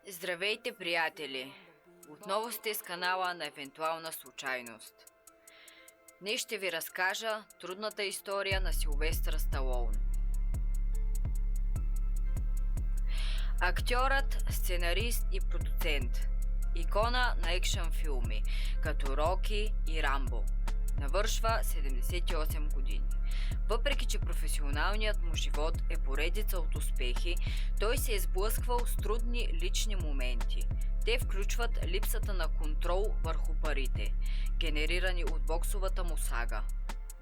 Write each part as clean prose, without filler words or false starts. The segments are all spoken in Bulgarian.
Здравейте, приятели! Отново сте с канала на Евентуална случайност. Днес ще ви разкажа трудната история на Силвестър Сталоун. Актьорът, сценарист и продуцент. Икона на екшън филми, като Роки и Рамбо. Навършва 78 години. Въпреки че професионалният му живот е поредица от успехи, той се е сблъсквал с трудни лични моменти. Те включват липсата на контрол върху парите, генерирани от боксовата му сага,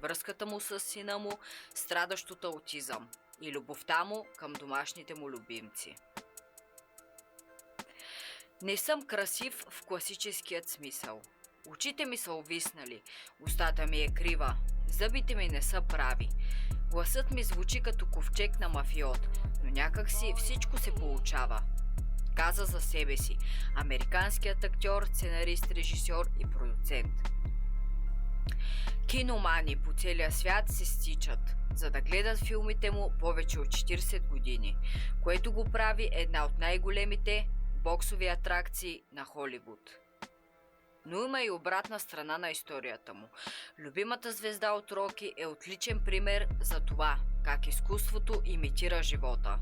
връзката му с сина му, страдащото аутизъм и любовта му към домашните му любимци. Не съм красив в класическият смисъл. Очите ми са увиснали, устата ми е крива, зъбите ми не са прави. Гласът ми звучи като ковчег на мафиот, но някак си всичко се получава. Каза за себе си американският актьор, сценарист, режисьор и продуцент. Киномани по целия свят се стичат, за да гледат филмите му повече от 40 години, което го прави една от най-големите боксови атракции на Холивуд. Но има и обратна страна на историята му. Любимата звезда от Роки е отличен пример за това, как изкуството имитира живота.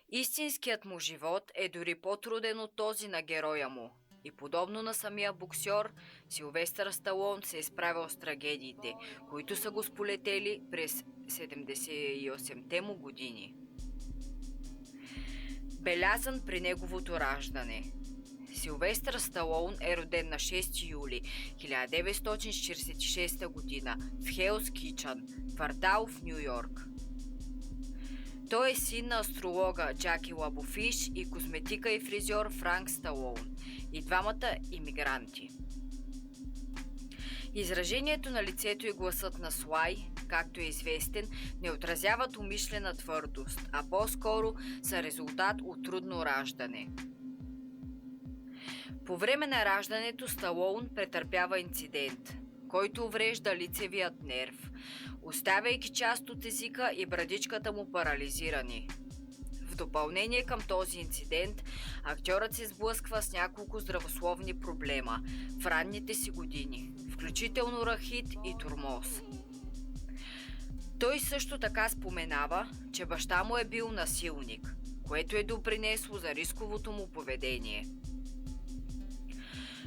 Истинският му живот е дори по-труден от този на героя му. И подобно на самия боксьор, Силвестър Сталоун се е справил с трагедиите, които са го сполетели през 78-те му години. Белязан при неговото раждане. Силвестър Сталоун е роден на 6 юли 1946 година в Хелс Кичън, квартал в Ню Йорк. Той е син на астролога Джаки Лабофиш и козметика и фризьор Франк Сталоун, и двамата имигранти. Изражението на лицето и гласът на Слай, както е известен, не отразяват умишлена твърдост, а по-скоро са резултат от трудно раждане. По време на раждането Сталоун претърпява инцидент, който уврежда лицевият нерв, оставяйки част от езика и брадичката му парализирани. В допълнение към този инцидент, актьорът се сблъсква с няколко здравословни проблема в ранните си години, включително рахит и тормоз. Той също така споменава, че баща му е бил насилник, което е допринесло за рисковото му поведение.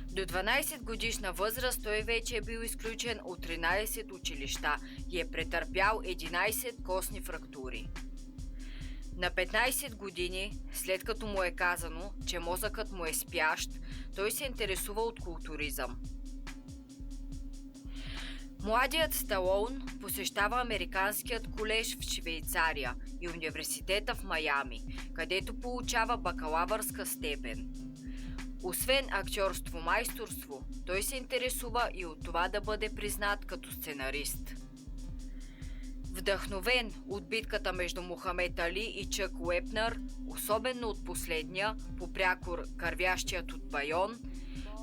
До 12 годишна възраст той вече е бил изключен от 13 училища и е претърпял 11 костни фрактури. На 15 години, след като му е казано, че мозъкът му е спящ, той се интересува от културизъм. Младият Сталоун посещава Американският колеж в Швейцария и университета в Майами, където получава бакалавърска степен. Освен актьорство-майсторство, той се интересува и от това да бъде признат като сценарист. Вдъхновен от битката между Мохамед Али и Чък Уебнер, особено от последния, по прякор кървящият от Байон,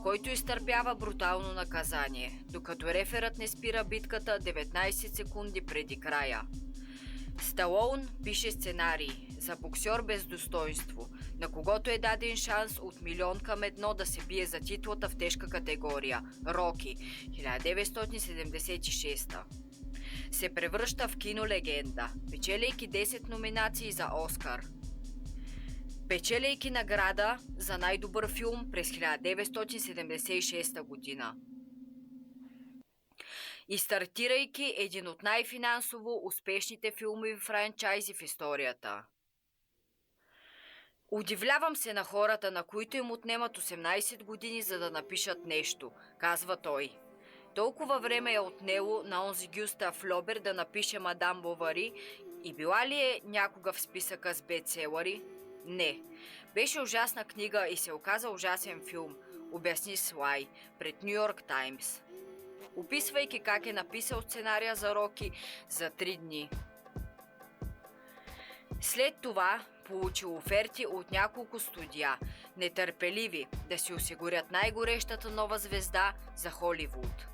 който изтърпява брутално наказание, докато реферът не спира битката 19 секунди преди края. Сталоун пише сценарий за боксьор без достоинство, на когото е даден шанс от 1:1 да се бие за титлата в тежка категория – Роки, 1976. Се превръща в кинолегенда, печелейки 10 номинации за Оскар. Печелейки награда за най-добър филм през 1976 година. И стартирайки един от най-финансово успешните филмови франчайзи в историята. Удивлявам се на хората, на които им отнемат 18 години за да напишат нещо, казва той. Толкова време е отнело на онзи Гюстав Флобер да напише Мадам Бовари и била ли е някога в списъка с бестселъри? Не. Беше ужасна книга и се оказа ужасен филм, обясни Слай пред Ню Йорк Таймс, описвайки как е написал сценария за Роки за 3 дни. След това получил оферти от няколко студия, нетърпеливи да си осигурят най-горещата нова звезда за Холивуд.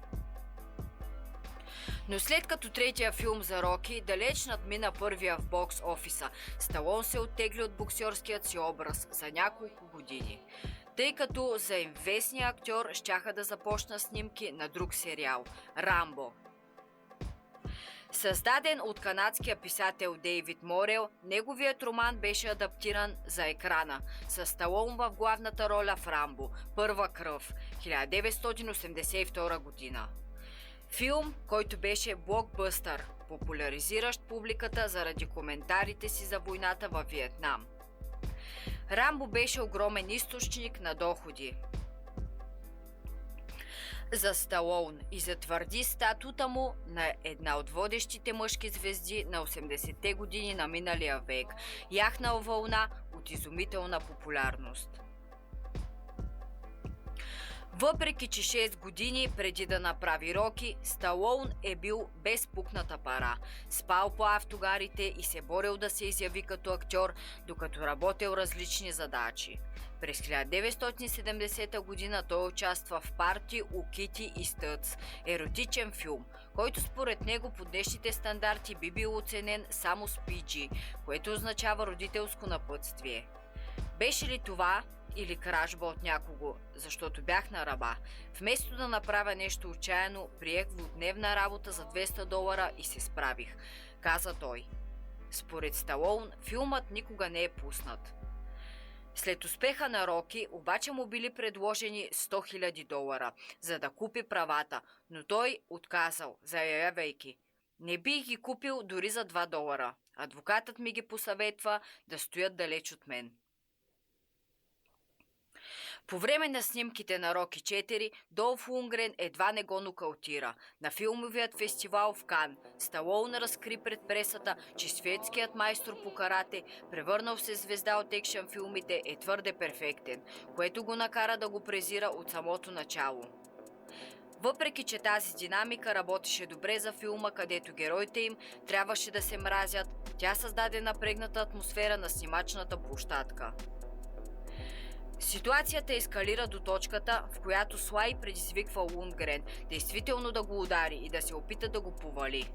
Но след като третия филм за Роки далеч надмина първия в бокс офиса, Сталон се оттегли от боксерският си образ за няколко години, тъй като за известния актьор щяха да започна снимки на друг сериал – Рамбо. Създаден от канадския писател Дейвид Морел, неговият роман беше адаптиран за екрана, с Сталон в главната роля в Рамбо – Първа кръв, 1982 година. Филм, който беше блокбъстър, популяризиращ публиката заради коментарите си за войната във Виетнам. Рамбо беше огромен източник на доходи за Сталон и затвърди статута му на една от водещите мъжки звезди на 80-те години на миналия век, яхнал вълна от изумителна популярност. Въпреки че 6 години преди да направи Роки, Сталон е бил без пукната пара, спал по автогарите и се борил да се изяви като актьор, докато работел различни задачи. През 1970 година той участва в Парти у Кити и Стъц, еротичен филм, който според него по днешните стандарти би бил оценен само с PG, което означава родителско напътствие. Беше ли това или кражба от някого, защото бях на ръба? Вместо да направя нещо отчаяно, приех двудневна работа за $200 и се справих, каза той. Според Сталон, филмът никога не е пуснат. След успеха на Роки, обаче му били предложени $100,000, за да купи правата, но той отказал, заявявайки: "Не бих ги купил дори за $2. Адвокатът ми ги посъветва да стоят далеч от мен." По време на снимките на Роки 4, Долф Лундгрен едва не го нокаутира. На филмовият фестивал в Кан Сталон разкри пред пресата, че светският майстор по карате, превърнал се звезда от екшън филмите, е твърде перфектен, което го накара да го презира от самото начало. Въпреки че тази динамика работеше добре за филма, където героите им трябваше да се мразят, тя създаде напрегната атмосфера на снимачната площадка. Ситуацията ескалира до точката, в която Слай предизвиква Лундгрен действително да го удари и да се опита да го повали.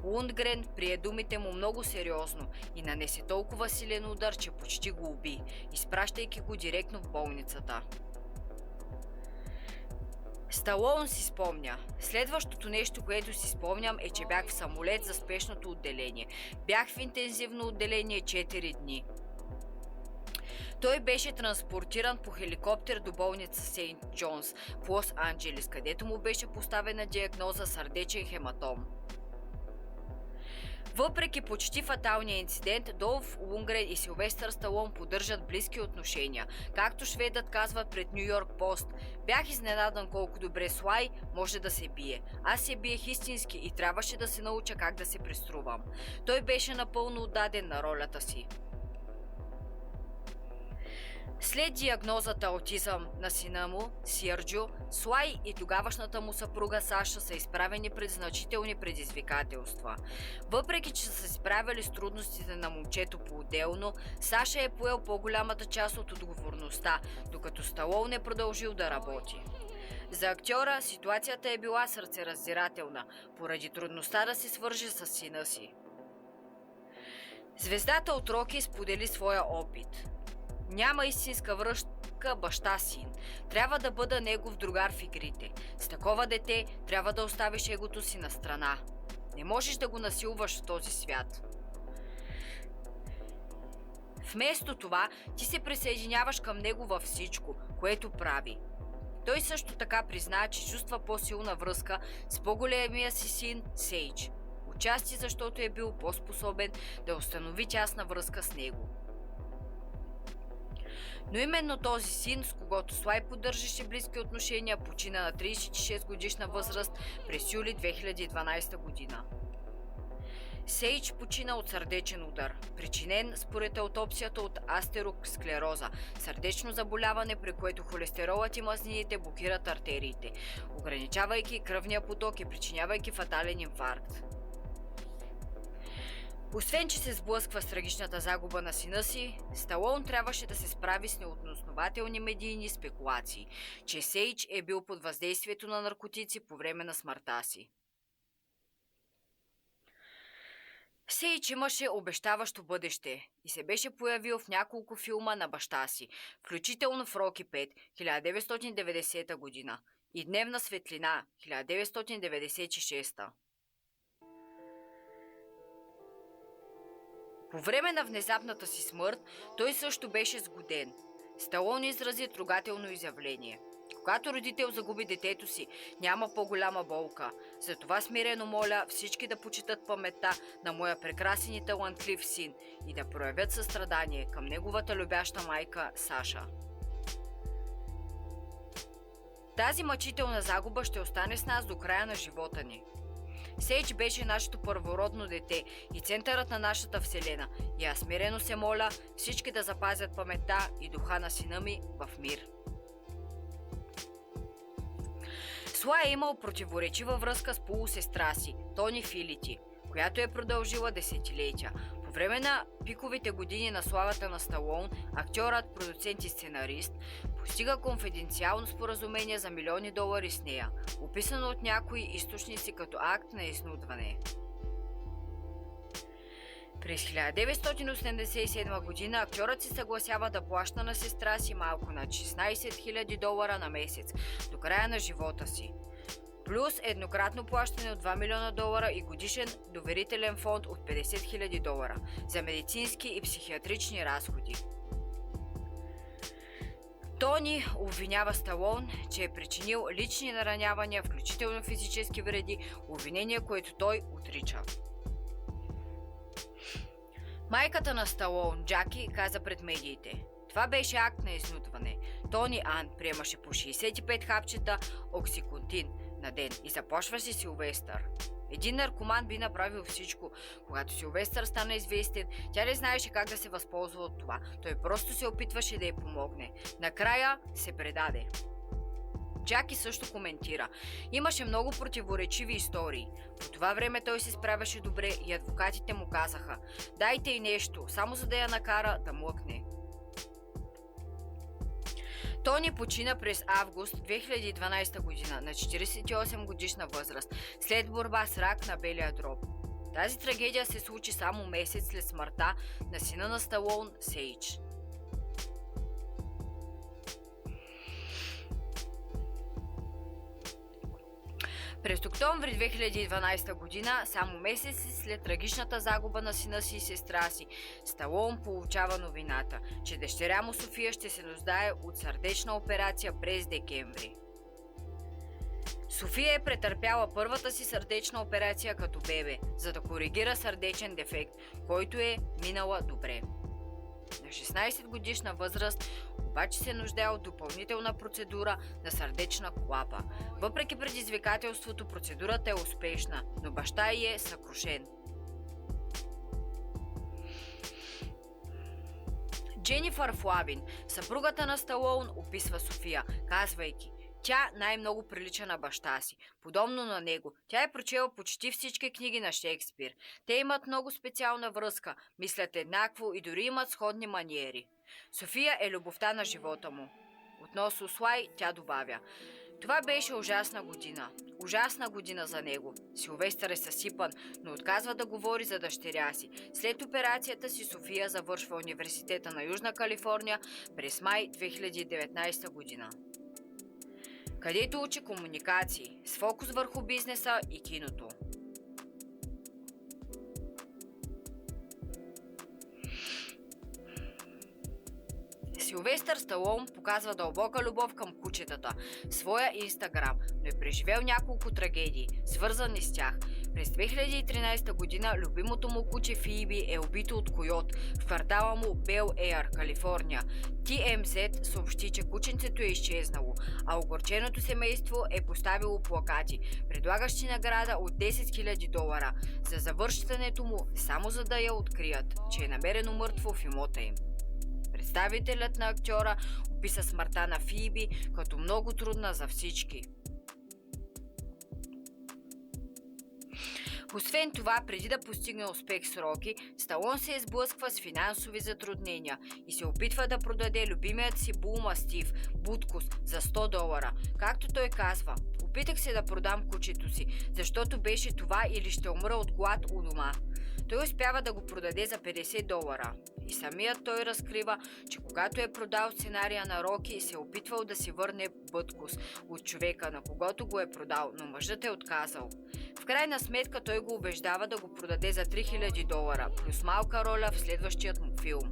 Лундгрен прие думите му много сериозно и нанесе толкова силен удар, че почти го уби, изпращайки го директно в болницата. Сталон си спомня: "Следващото нещо, което си спомням, е, че бях в самолет за спешното отделение. Бях в интензивно отделение 4 дни. Той беше транспортиран по хеликоптер до болница Сейнт Джонс в Лос-Анджелес, където му беше поставена диагноза сърдечен хематом." Въпреки почти фаталния инцидент, Долф Лундгрен и Силвестър Сталон поддържат близки отношения. Както шведът казва пред Ню Йорк Пост: "Бях изненадан колко добре Слай може да се бие. Аз се биех истински и трябваше да се науча как да се преструвам." Той беше напълно отдаден на ролята си. След диагнозата аутизъм на сина му, Сърджио, Слай и тогавашната му съпруга Саша са изправени пред значителни предизвикателства. Въпреки че са се справили с трудностите на момчето по-отделно, Саша е поел по-голямата част от отговорността, докато Сталон е продължил да работи. За актьора ситуацията е била сърцераздирателна, поради трудността да се свърже с сина си. Звездата от Роки сподели своя опит: "Няма истинска връзка баща-син. Трябва да бъда негов другар в игрите. С такова дете трябва да оставиш егото си на страна. Не можеш да го насилваш в този свят. Вместо това, ти се присъединяваш към него във всичко, което прави." Той също така призна, че чувства по-силна връзка с по-големия си син Сейдж. Отчасти защото е бил по-способен да установи тясна връзка с него. Но именно този син, с когото Слай поддържаше близки отношения, почина на 36 годишна възраст през юли 2012 година. Сейдж почина от сърдечен удар, причинен според аутопсията от астеросклероза, сърдечно заболяване, при което холестеролът и мазнините блокират артериите, ограничавайки кръвния поток и причинявайки фатален инфаркт. Освен че се сблъсква с трагичната загуба на сина си, Сталон трябваше да се справи с неоснователни медийни спекулации, че Сейдж е бил под въздействието на наркотици по време на смъртта си. Сейч имаше обещаващо бъдеще и се беше появил в няколко филма на баща си, включително в Роки 5, 1990 година и Дневна светлина, 1996. По време на внезапната си смърт, той също беше сгоден. Сталон изрази трогателно изявление. Когато родител загуби детето си, няма по-голяма болка. Затова смирено моля всички да почитат паметта на моя прекрасен и талантлив син и да проявят състрадание към неговата любяща майка Саша. Тази мъчителна загуба ще остане с нас до края на живота ни. Сейдж беше нашето първородно дете и центърът на нашата вселена и аз смирено се моля всички да запазят паметта и духа на сина ми в мир. Слай е имал противоречива връзка с полусестра си, Тони Филити, която е продължила десетилетия. По време на пиковите години на славата на Сталон, актьорът, продуцент и сценарист постига конфиденциално споразумение за милиони долари с нея, описано от някои източници като акт на изнудване. През 1987 година актьорът се съгласява да плаща на сестра си малко над $16 000 на месец до края на живота си, плюс еднократно плащане от $2 милиона и годишен доверителен фонд от $50 000 за медицински и психиатрични разходи. Тони обвинява Сталон, че е причинил лични наранявания, включително физически вреди, обвинение, което той отрича. Майката на Сталон, Джаки, каза пред медиите: това беше акт на изнудване. Тони Ан приемаше по 65 хапчета оксиконтин на ден и заплашваше Силвестър. Един наркоман би направил всичко. Когато Силвестър стана известен, тя не знаеше как да се възползва от това. Той просто се опитваше да й помогне. Накрая се предаде. Джаки също коментира: имаше много противоречиви истории. По това време той се справяше добре и адвокатите му казаха: дайте й нещо, само за да я накара да млъкне. Тони почина през август 2012 година на 48 годишна възраст след борба с рак на белия дроб. Тази трагедия се случи само месец след смъртта на сина на Сталон, Сейдж. През октомври 2012 година, само месец след трагичната загуба на сина си и сестра си, Сталон получава новината, че дъщеря му София ще се нуждае от сърдечна операция през декември. София е претърпяла първата си сърдечна операция като бебе, за да коригира сърдечен дефект, който е минала добре. На 16 годишна възраст обаче се нуждае от допълнителна процедура на сърдечна клапа. Въпреки предизвикателството, процедурата е успешна, но баща й е съкрушен. Дженифър Флабин, съпругата на Сталон, описва София, казвайки: тя най-много прилича на баща си. Подобно на него, тя е прочела почти всички книги на Шекспир. Те имат много специална връзка, мислят еднакво и дори имат сходни маниери. София е любовта на живота му. Относно Слай, тя добавя: това беше ужасна година. Ужасна година за него. Силвестър е съсипан, но отказва да говори за дъщеря си. След операцията си София завършва университета на Южна Калифорния през май 2019 година, където учи комуникации с фокус върху бизнеса и киното. Силвестър Сталон показва дълбока любов към кучетата в своя Инстаграм, но е преживел няколко трагедии, свързани с тях. През 2013 година любимото му куче Фиби е убито от койот в квартала му Бел Ейр, Калифорния. TMZ съобщи, че кученцето е изчезнало, а огорченото семейство е поставило плакати, предлагащи награда от $10 000 за завръщането му, само за да я открият, че е намерено мъртво в имота им. Представителят на актьора описа смъртта на Фиби като много трудна за всички. Освен това, преди да постигне успех с Роки, Сталон се изблъсква с финансови затруднения и се опитва да продаде любимият си булмастив Буткус за $100. Както той казва: опитах се да продам кучето си, защото беше това или ще умра от глад у дома. Той успява да го продаде за $50. И самият той разкрива, че когато е продал сценария на Роки, се е опитвал да си върне Бъткус от човека, на когото го е продал, но мъжът е отказал. В крайна сметка той го убеждава да го продаде за $3000, плюс малка роля в следващият му филм.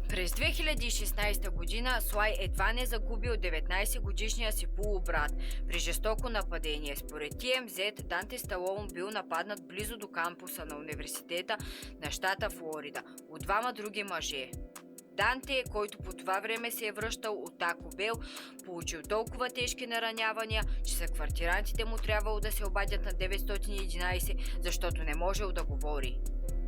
През 2016 година Слай едва не загубил 19-годишния си полубрат при жестоко нападение. Според TMZ, Данте Сталон бил нападнат близо до кампуса на университета на щата Флорида от двама други мъже. Данте, който по това време се е връщал от Тако Бел, получил толкова тежки наранявания, че съквартирантите му трябвало да се обадят на 911, защото не можел да говори.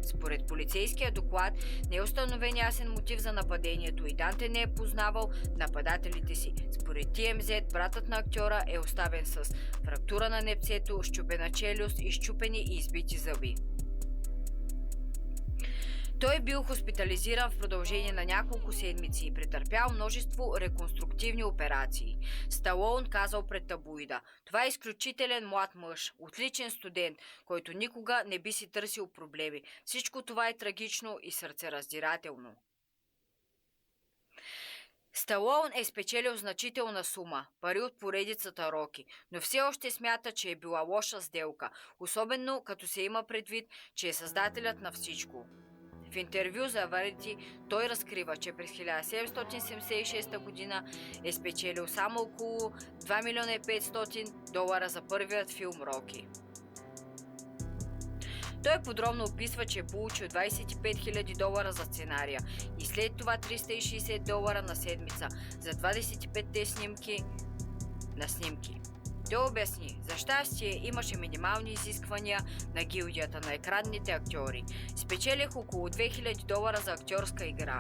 Според полицейския доклад не е установен ясен мотив за нападението и Данте не е познавал нападателите си. Според TMZ, братът на актьора е оставен с фрактура на непцето, счупена челюст и счупени и избити зъби. Той е бил хоспитализиран в продължение на няколко седмици и претърпял множество реконструктивни операции. Сталон казал пред таблоида: това е изключителен млад мъж, отличен студент, който никога не би си търсил проблеми. Всичко това е трагично и сърцераздирателно. Сталон е спечелил значителна сума, пари от поредицата Роки, но все още смята, че е била лоша сделка, особено като се има предвид, че е създателят на всичко. В интервю за Variety той разкрива, че през 1776 година е спечелил само около $2 500,000 за първият филм Роки. Той подробно описва, че е получил $25,000 за сценария и след това $360 на седмица за 25-те снимки на снимки. Той обясни: за щастие имаше минимални изисквания на гилдията на екранните актьори. Спечелих около $2,000 за актьорска игра.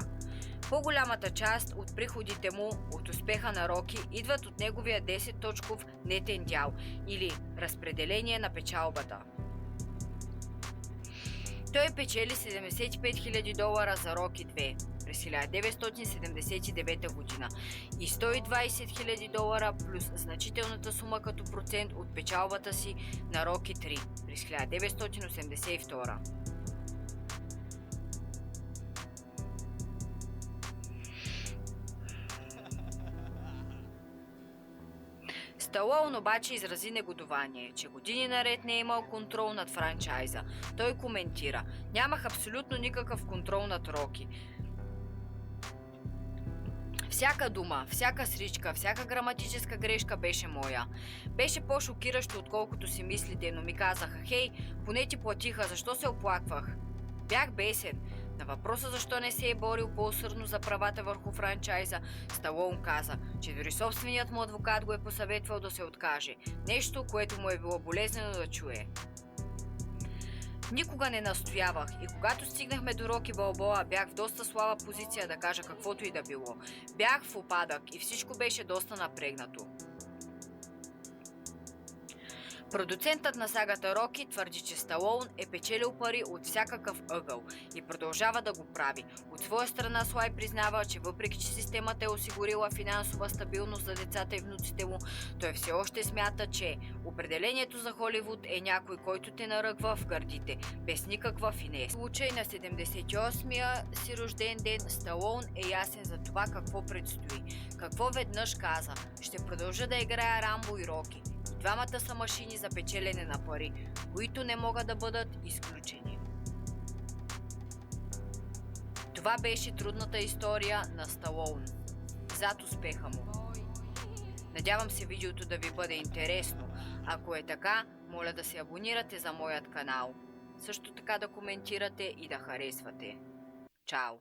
По-голямата част от приходите му от успеха на Роки идват от неговия 10-точков нетен дял или разпределение на печалбата. Той печели $75,000 за Роки 2 през 1979 година и $120,000 плюс значителната сума като процент от печалбата си на Роки 3 през 1982. Сталон обаче изрази негодование, че години наред не е имал контрол над франчайза. Той коментира: нямах абсолютно никакъв контрол над Роки. Всяка дума, всяка сричка, всяка граматическа грешка беше моя. Беше по-шокиращо, отколкото си мислите, но ми казаха: хей, поне ти платиха, защо се оплаквах? Бях бесен. На въпроса защо не се е борил по-усърдно за правата върху франчайза, Сталон каза, че дори собственият му адвокат го е посъветвал да се откаже. Нещо, което му е било болезнено да чуе. Никога не настоявах и когато стигнахме до Роки Балбоа, бях в доста слаба позиция да кажа каквото и да било. Бях в упадък и всичко беше доста напрегнато. Продуцентът на сагата Роки твърди, че Сталон е печелил пари от всякакъв ъгъл и продължава да го прави. От своя страна Слай признава, че въпреки че системата е осигурила финансова стабилност за децата и внуците му, той все още смята, че определението за Холивуд е някой, който те наръгва в гърдите, без никаква финес. В случай на 78-я си рожден ден Сталон е ясен за това какво предстои. Какво веднъж каза: ще продължа да играя Рамбо и Роки. Двамата са машини за печелене на пари, които не могат да бъдат изключени. Това беше трудната история на Сталон. Зад успеха му. Надявам се видеото да ви бъде интересно. Ако е така, моля да се абонирате за моят канал. Също така да коментирате и да харесвате. Чао!